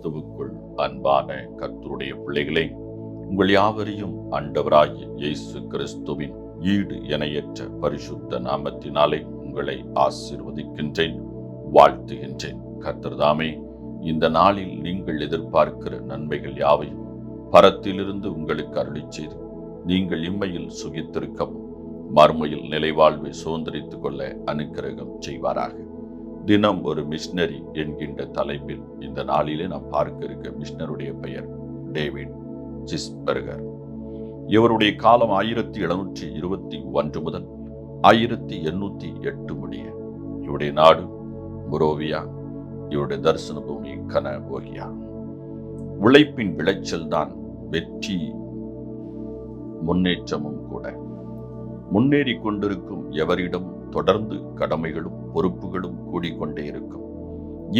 கிறிஸ்துவுக்குள் அன்பான கர்த்தருடைய பிள்ளைகளே, உங்கள் யாவரையும் ஆண்டவராகிய இயேசு கிறிஸ்துவின் ஈடு இணையற்ற பரிசுத்த நாமத்தினாலே உங்களை ஆசீர்வதிக்கின்றேன், வாழ்த்துகின்றேன். கர்த்தர் தாமே இந்த நாளில் நீங்கள் எதிர்பார்க்கிற நன்மைகள் யாவையும் பரத்திலிருந்து உங்களுக்கு அருளிச் செய்து நீங்கள் இம்மையில் சுகித்திருக்கவும் மறுமையில் நிலைவாழ்வை சுதந்திரித்துக் கொள்ள அனுக்கிரகம் செய்வாராக. தினம் ஒரு மிஷனரி என்கின்ற தலைப்பில் இந்த நாளிலே நாம் பார்க்க இருக்க மிஷனருடைய பெயர் டேவிட் ஜிஸ்பெர்கர். இவருடைய காலம் 1721 முதல் 1808 முடிய. இவருடைய நாடு மொரோவியா, இவருடைய தரிசன பூமி கனவோகியா. உழைப்பின் விளைச்சல் தான் வெற்றி முன்னேற்றமும் கூட. முன்னேறி கொண்டிருக்கும் எவரிடம் தொடர்ந்து கடமைகளும் பொறுப்புகளும் கூடிக்கொண்டே இருக்கும்.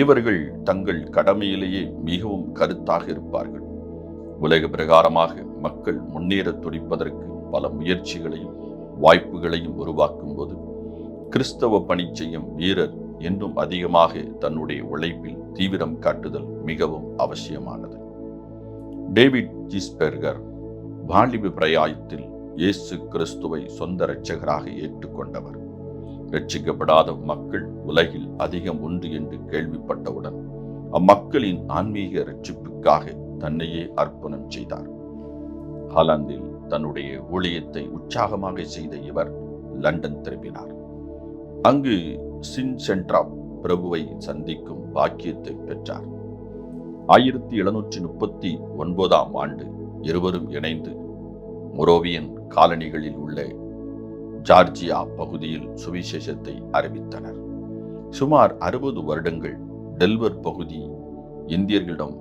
இவர்கள் தங்கள் கடமையிலேயே மிகவும் கருத்தாக இருப்பார்கள். உலக பிரகாரமாக மக்கள் முன்னேற துடிப்பதற்கு பல முயற்சிகளையும் வாய்ப்புகளையும் உருவாக்கும் போது கிறிஸ்தவ பணி செய்யும் வீரர் இன்னும் அதிகமாக தன்னுடைய உழைப்பில் தீவிரம் காட்டுதல் மிகவும் அவசியமானது. டேவிட் ஜிஸ்பெர்கர் வாலிப பிராயத்தில் இயேசு கிறிஸ்துவை சொந்த இரட்சகராக ஏற்றுக்கொண்டவர். ரட்சிக்கப்படாத மக்கள் உலகில் அதிகம் உண்டு என்று கேள்விப்பட்டவுடன் அம்மக்களின் ஆன்மீக இரட்சிப்புக்காக தன்னையே அர்ப்பணம் செய்தார். ஹாலந்தில் தன்னுடைய ஊழியத்தை உற்சாகமாக செய்த இவர் லண்டன் திரும்பினார். அங்கு சின்சென்ட்ரா பிரபுவை சந்திக்கும் பாக்கியத்தை பெற்றார். 1739 ஆண்டு இருவரும் இணைந்து மொரோவியன் காலனிகளில் உள்ள ஜார்ஜியா பகுதியில் சுவிசேஷத்தை அறிவித்தனர். சுமார் 60 வருடங்கள் டெல்வர் பகுதி இந்தியர்களிடம்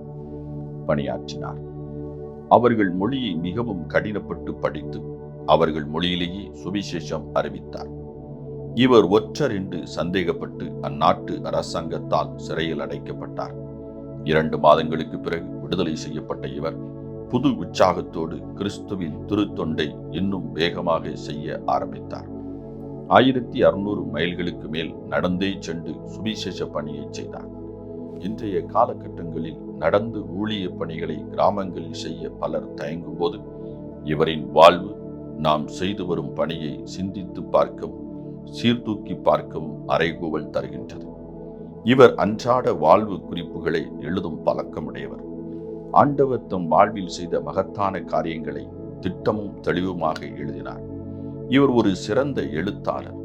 பணியாற்றினார். அவர்கள் மொழியை மிகவும் கடினப்பட்டு படித்து அவர்கள் மொழியிலேயே சுவிசேஷம் அறிவித்தார். இவர் ஒற்றர் என்று சந்தேகப்பட்டு அந்நாட்டு அரசாங்கத்தால் சிறையில் அடைக்கப்பட்டார். 2 மாதங்களுக்கு பிறகு விடுதலை செய்யப்பட்ட இவர் புது உற்சாகத்தோடு கிறிஸ்துவின் திருத்தொண்டை இன்னும் வேகமாக செய்ய ஆரம்பித்தார். 1600 மைல்களுக்கு மேல் நடந்தே சென்று சுவிசேஷ பணியை செய்தார். இன்றைய காலகட்டங்களில் நடந்து ஊழிய பணிகளை கிராமங்களில் செய்ய பலர் தயங்கும் போது இவரின் வாழ்வு நாம் செய்து வரும் பணியை சிந்தித்து பார்க்கவும் சீர்தூக்கி பார்க்கவும் அறைகூவல் தருகின்றது. இவர் அன்றாட வாழ்வு குறிப்புகளை எழுதும் பழக்கமுடையவர். ஆண்டவர் தம் வாழ்வில் செய்த மகத்தான காரியங்களை திட்டமும் தெளிவுமாக எழுதினார். இவர் ஒரு சிறந்த எழுத்தாளர்.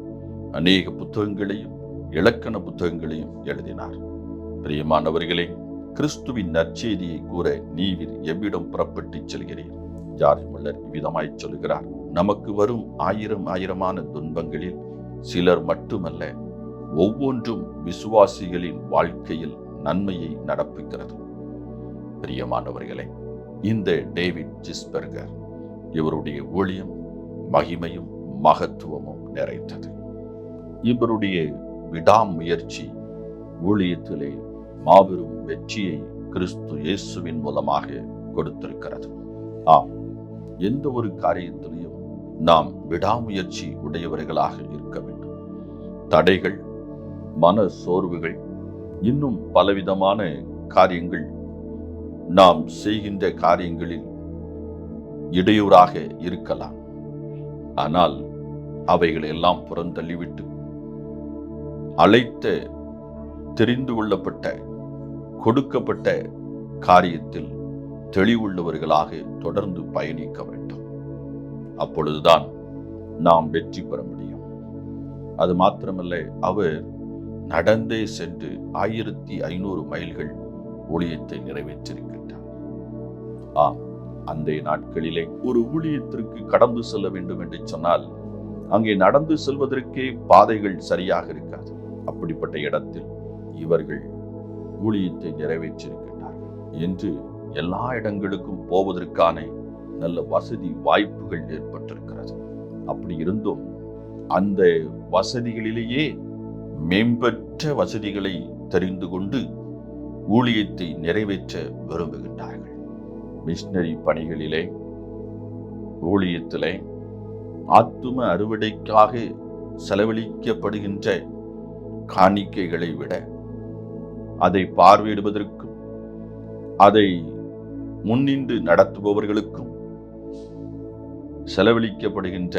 அநேக புத்தகங்களையும் இலக்கண புத்தகங்களையும் எழுதினார். பிரியமானவர்களே, கிறிஸ்துவின் நற்செய்தியை கூற நீவிர் எவ்விடம் புறப்பட்டு செல்கிறீர்? ஜார்ஜ் முல்லர் இவ்விதமாய் சொல்கிறார்: நமக்கு வரும் ஆயிரமான துன்பங்களில் சிலர் மட்டுமல்ல, ஒவ்வொன்றும் விசுவாசிகளின் வாழ்க்கையில் நன்மையை நடப்புகிறது. பிரியமானவர்களே, இந்த டேவிட் ஜிஸ்பெர்கர் இவருடைய ஊழியம் மகிமையும் மகத்துவமும் நிறைந்தது. இவருடைய விடாமுயற்சி ஊழியத்திலே மாபெரும் வெற்றியை கிறிஸ்து இயேசுவின் மூலமாக கொடுத்திருக்கிறது. எந்த ஒரு காரியத்திலையும் நாம் விடாமுயற்சி உடையவர்களாக இருக்க வேண்டும். தடைகள், மன சோர்வுகள், இன்னும் பலவிதமான காரியங்கள் நாம் செய்கின்ற காரியங்களில் இடையூறாக இருக்கலாம். ஆனால் அவைகள் எல்லாம் புறந்தள்ளிவிட்டு அழைத்த, தெரிந்து கொள்ளப்பட்ட, கொடுக்கப்பட்ட காரியத்தில் தெளிவுள்ளவர்களாக தொடர்ந்து பயணிக்க வேண்டும். அப்பொழுதுதான் நாம் வெற்றி பெற முடியும். அது மாத்திரமல்ல, அவர் நடந்தே சென்று 1500 மைல்கள் ஊழியத்தை நிறைவேற்றிருக்கின்றார். அந்த நாட்களிலே ஒரு ஊழியத்திற்கு கடந்து செல்ல வேண்டும் என்று சொன்னால் அங்கே நடந்து செல்வதற்கே பாதைகள் சரியாக இருக்காது. அப்படிப்பட்ட இடத்தில் இவர்கள் ஊழியத்தை நிறைவேற்றியிருக்கின்றார்கள் என்று எல்லா இடங்களுக்கும் போவதற்கான நல்ல வசதி வாய்ப்புகள் ஏற்பட்டிருக்கிறது. அப்படி இருந்தும் அந்த வசதிகளிலேயே மேம்பட்ட வசதிகளை தெரிந்து கொண்டு ஊழியத்தை நிறைவேற்ற விரும்புகின்றார்கள். மிஷனரி பணிகளிலே, ஊழியத்திலே ஆத்தும அறுவடைக்காக செலவழிக்கப்படுகின்ற காணிக்கைகளை விட அதை பார்வையிடுவதற்கும் அதை முன்னின்று நடத்துபவர்களுக்கும் செலவழிக்கப்படுகின்ற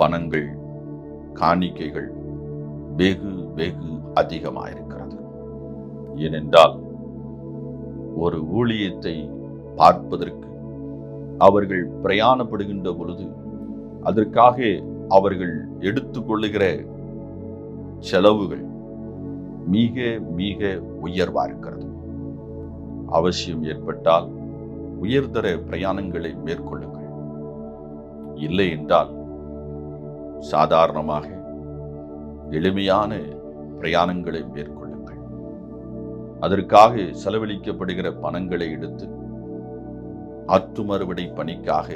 பணங்கள், காணிக்கைகள் வெகு வெகு அதிகமாயிருக்கிறது. ஏனென்றால் ஒரு ஊழியத்தை பார்ப்பதற்கு அவர்கள் பிரயாணப்படுகின்ற பொழுது அதற்காக அவர்கள் எடுத்துக்கொள்ளுகிற செலவுகள் மிக மிக உயர்வா இருக்கிறது. அவசியம் ஏற்பட்டால் உயர்தர பிரயாணங்களை மேற்கொள்ளுங்கள். இல்லை என்றால் சாதாரணமாக எளிமையான பிரயாணங்களை மேற்கொள்ளுங்கள். அதற்காக செலவழிக்கப்படுகிற பணங்களை எடுத்து ஆற்றுமறுவடை பணிக்காக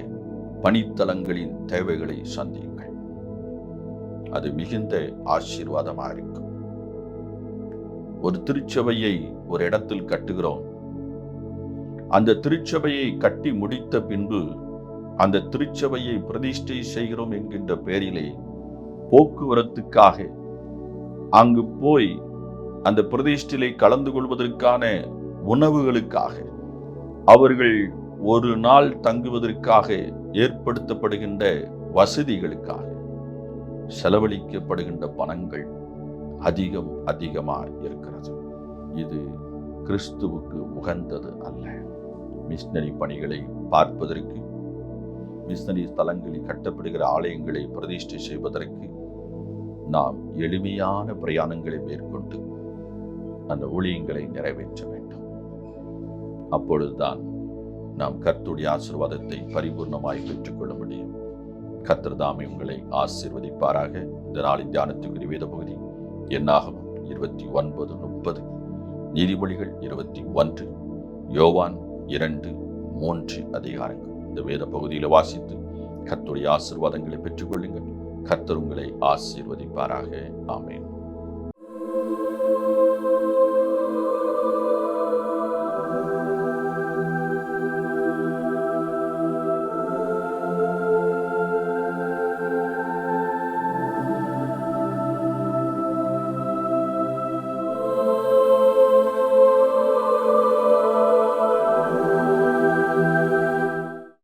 பணித்தலங்களின் தேவைகளை சந்தியுங்கள். அது மிகுந்த ஆசீர்வாதமாக இருக்கும். ஒரு திருச்சபையை ஒரு இடத்தில் கட்டுகிறோம். அந்த திருச்சபையை கட்டி முடித்த பின்பு அந்த திருச்சபையை பிரதிஷ்டை செய்கிறோம் என்கின்ற பெயரிலே போக்குவரத்துக்காக அங்கு போய் அந்த பிரதிஷ்டையிலே கலந்து கொள்வதற்கான உணவுகளுக்காக, அவர்கள் ஒரு நாள் தங்குவதற்காக ஏற்படுத்தப்படுகின்ற வசதிகளுக்காக செலவழிக்கப்படுகின்ற பணங்கள் அதிகமாக இருக்கிறது. இது கிறிஸ்துவுக்கு உகந்தது அல்ல. மிஷனரி பணிகளை பார்ப்பதற்கு, மிஷனரி ஸ்தலங்களில் கட்டப்படுகிற ஆலயங்களை பிரதிஷ்டை செய்வதற்கு நாம் எளிமையான பிரயாணங்களை மேற்கொண்டு அந்த ஊழியங்களை நிறைவேற்ற வேண்டும். அப்பொழுதுதான் நாம் கர்த்தருடைய ஆசீர்வாதத்தை பரிபூர்ணமாய் பெற்றுக்கொள்ள முடியும். கர்த்தர் தாமே உங்களை ஆசீர்வதிப்பாராக. இந்த நாளின் தியானத்துக்குரிய வேத பகுதி என்னாகமம் 29:30, நீதிமொழிகள் 21, யோவான் 2-3 அதிகாரங்கள். இந்த வேத பகுதியில் வாசித்து கர்த்தருடைய ஆசீர்வாதங்களை பெற்றுக்கொள்ளுங்கள். கர்த்தர் உங்களை ஆசீர்வதிப்பாராக. ஆமென்.